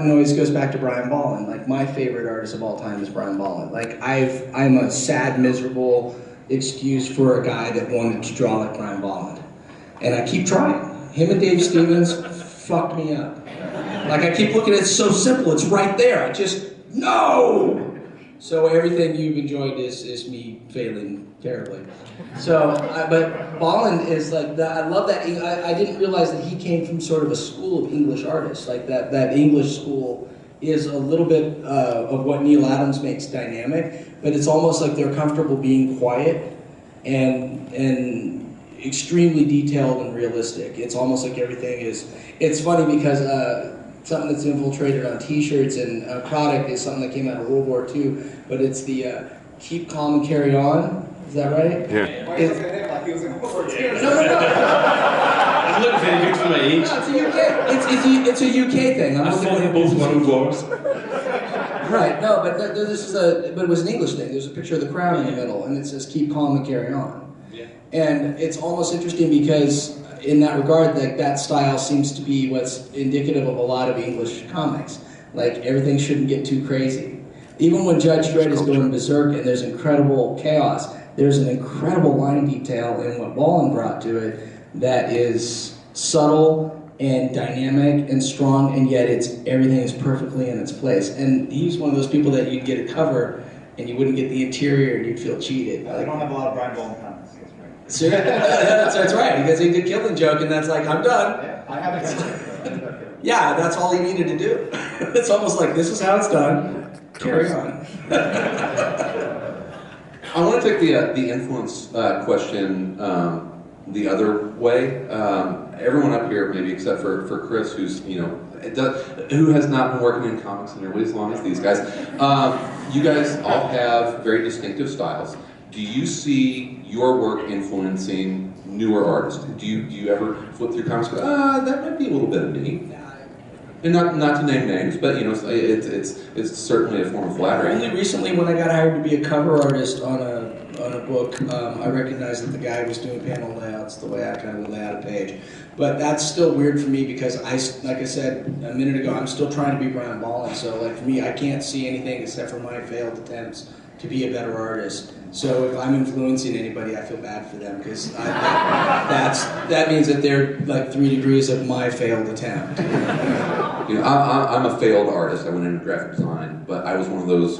It always goes back to Brian Ballin. Like, my favorite artist of all time is Brian Ballin. Like, I'm a sad, miserable excuse for a guy that wanted to draw like Brian Ballin. And I keep trying. Him and Dave Stevens fucked me up. Like, I keep looking at it, it's so simple, it's right there. I just, no! So everything you've enjoyed is me failing terribly. So, but Ballin is like, I love that. I didn't realize that he came from sort of a school of English artists. Like that English school is a little bit of what Neil Adams makes dynamic, but it's almost like they're comfortable being quiet and extremely detailed and realistic. It's almost like everything is, it's funny because something that's infiltrated on t-shirts and a product is something that came out of World War II, but it's the keep calm and carry on. Is that right? Yeah. Why is it like he was in World War II? No. I'm looking for the for my age. No, it's a UK thing. I saw them both World Wars. Right, no, but but it was an English thing. There's a picture of the crown in the middle, and it says keep calm and carry on. Yeah. And it's almost interesting because in that regard, like, that style seems to be what's indicative of a lot of English comics. Like, everything shouldn't get too crazy. Even when Judge Dredd is going berserk and there's incredible chaos, there's an incredible line detail in what Ballin brought to it that is subtle and dynamic and strong, and yet everything is perfectly in its place. And he's one of those people that you'd get a cover and you wouldn't get the interior and you'd feel cheated. I don't have a lot of Brian Ballin comments. So, that's right, because he did Killing Joke, and that's like, I'm done. Yeah, I haven't. Yeah, that's all he needed to do. It's almost like, this is how it's done. Carry on. I want to take the influence question the other way. Everyone up here, maybe except for Chris, who's who has not been working in comics nearly as long as these guys. You guys all have very distinctive styles. Do you see your work influencing newer artists? Do you ever flip through comics and go, that might be a little bit of me? And not to name names, but it's certainly a form of flattery. Only recently, when I got hired to be a cover artist on a book, I recognized that the guy was doing panel layouts the way I kind of lay out a page. But that's still weird for me because like I said a minute ago, I'm still trying to be Brian Ballin. So like for me, I can't see anything except for my failed attempts to be a better artist. So if I'm influencing anybody, I feel bad for them because that means that they're like 3 degrees of my failed attempt. I'm a failed artist. I went into graphic design, but I was one of those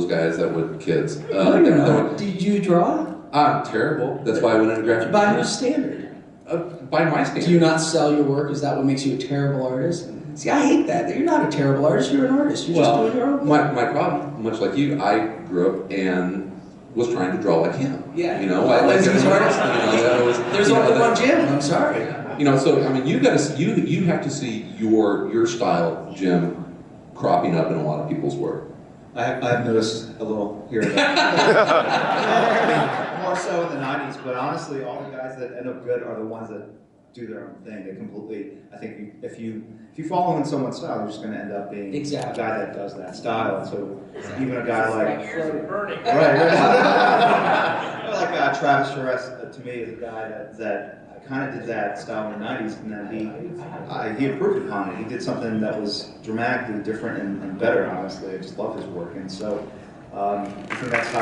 guys that would kids. Did you draw? I'm terrible. That's why I went into graphic design. By whose standard? By my standard. Do you not sell your work? Is that what makes you a terrible artist? See, I hate that. You're not a terrible artist. You're an artist. You're just doing your own thing. My problem, much like you, I grew up and was trying to draw like him. Yeah. I like these artists. There's only one Jim. I'm sorry. So I mean, you have to see your style, Jim, cropping up in a lot of people's work. I've noticed a little here and there. More so in the 90s, but honestly, all the guys that end up good are the ones that do their own thing. They completely, I think, if you follow in someone's style, you're just going to end up being a guy that does that style. So even a guy like Burnham. like Travis Charest, to me, is a guy that kind of did that style in the 90s, and then he improved upon it. He did something that was dramatically different and better, honestly. I just love his work, and so I think that's how